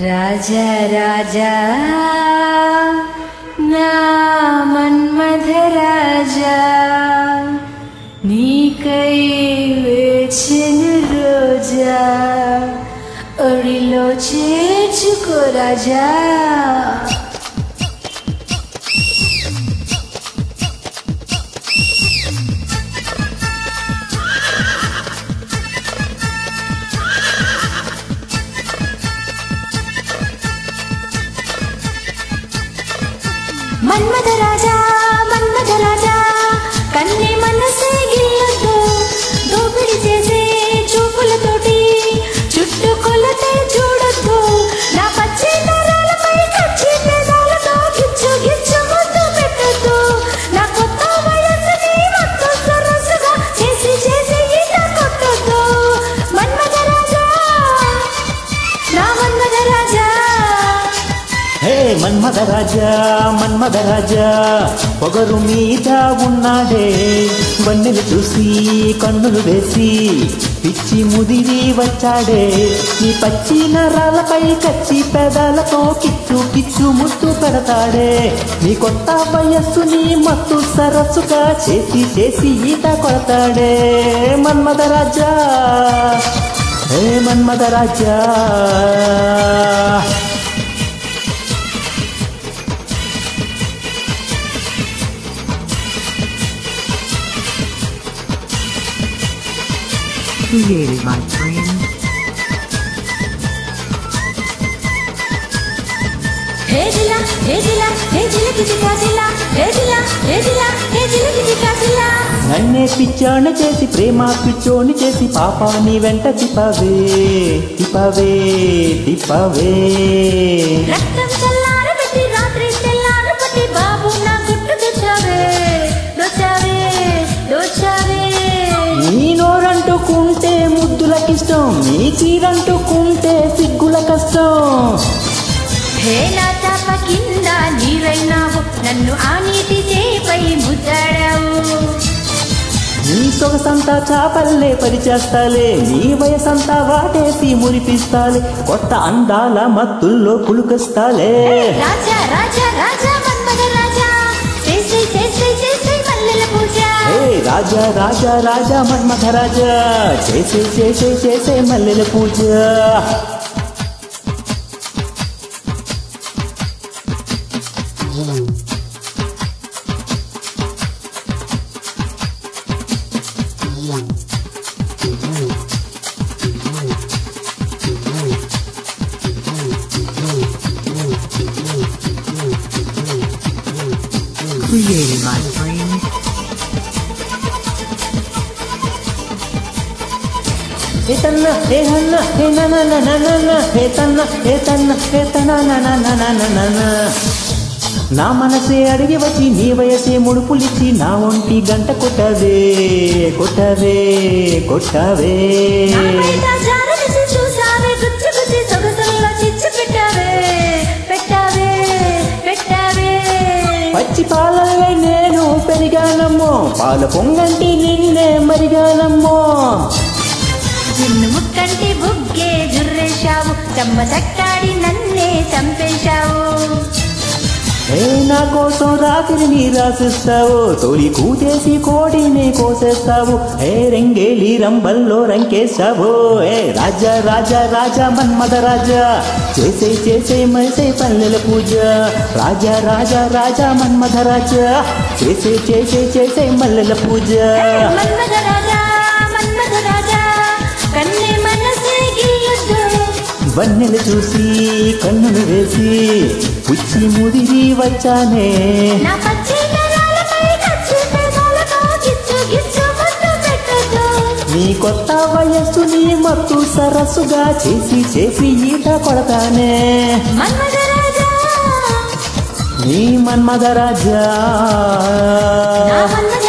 రాజా రాజా నా మన్మథ రాజా నీకై వేచెను రోజా ఒడిలో చేర్చుకో రాజా మన్మథ రాజా కన్నే మనసే గిల్లొద్దు దోపిడి చేసే చూపులతోటి చుట్టూ కొలతే చూడొద్దు నా పచ్చి నరాలపై కచ్చి పెదాలతో గిచ్చు గిచ్చు ముద్దు పెట్టొద్దు నా కొత్త వయసుని మత్తు సరస్సుగా చేసి చేసి ఈత కొట్టొద్దు మన్మథ రాజా నా మన్మథ రాజా హే మన్మథ రాజా పొగరు మీద ఉన్నాడే వన్నెలు చూసి కన్నులు వేసి పిచ్చి ముదిరి వచ్చాడే నీ పచ్చి నరాలపై కచ్చి పెదాలతో కిచ్చు కిచ్చు ముద్దు పెడతాడే నీ కొత్త వయస్సుని మత్తు సరస్సుగా చేసి చేసి ఈత కొడతాడే మన్మథ రాజా హే మన్మథ రాజా Created my friend. Hey Dila, kichika Dila, hey Dila, kichika Dila. నన్నే పిచ్చాని చేసి ప్రేమ పిచ్చోని చేసి పాపాని వెంట తిప్పవే తిప్పవే తిప్పవే రక్తం చల్లారబెట్టి రాత్రి తెల్లారబెట్టి బాబు నా గుట్టు తెచ్చావే దోచావే దోచావే నీ నోరంటుకుంటే ముద్దులకిష్టం నీ చీరంటుకుంటే సిగ్గుల కష్టం హే నా చాప కింద నీరైనావు నన్ను ఆ నీటి చేపై ముద్దాడావు నీ సొగసంతా చాపల్లే పరిచేస్తాలే నీ వయసంతా వాటేసి మురిపిస్తాలే కొత్త అందాల మత్తుల్లో పులుకొస్తాలే రాజా రాజా రాజా మన్మథ రాజా చేసే చేసే చేసే మల్లెల పూజ రాజా రాజా రాజా మన్మథ రాజా చేసే చేసే చేసే మల్లెల పూజ Created my friend. Hey tanna, hey hanna, hey na na na na na na, hey tanna, hey tanna, hey tanna na na na na na na na. నా మనసే అడిగి వచ్చి నీ వయసే ముడుపులిచ్చి నా ఒంటి గంట కొట్టవే కొట్టవే కొట్టవే పచ్చి పాలవే నేను పెరిగానమ్మో పాల పొంగంటి నిన్నే మరిగానమ్మో నిన్ను ముక్కంటి బుగ్గే జుర్రేశావు చెమ్మ చట్టాడి నన్నే చంపేశావు ఏ నా కోసం రాత్రి నీ రాసిస్తావు తొలి కూచేసి కోడిని కోసేస్తావు ఏ రంగేలి రంబల్లో రంకేశావు ఏ రాజా రాజా రాజా మన్మథ రాజా చేసే చేసే మరిసే పల్లెల పూజ రాజా రాజా రాజా మన్మథ రాజా చేసే చేసే చేసే మల్లెల పూజ మన్మథ రాజా కన్నే మనసే గిల్లొద్దు వన్నెలు చూసి కన్నులు వేసి పుచ్చి ముదిరి వచ్చానే నా పచ్చి నరాలపై కచ్చి పెదాలతో గిచ్చు గిచ్చు ముద్దు పెట్టొద్దు నీ కొత్త వయస్సుని మత్తు సరస్సుగా చేసి చేసి ఈత కొడతానే మన్మథ రాజా నీ మన్మథ రాజా నా మన్మథ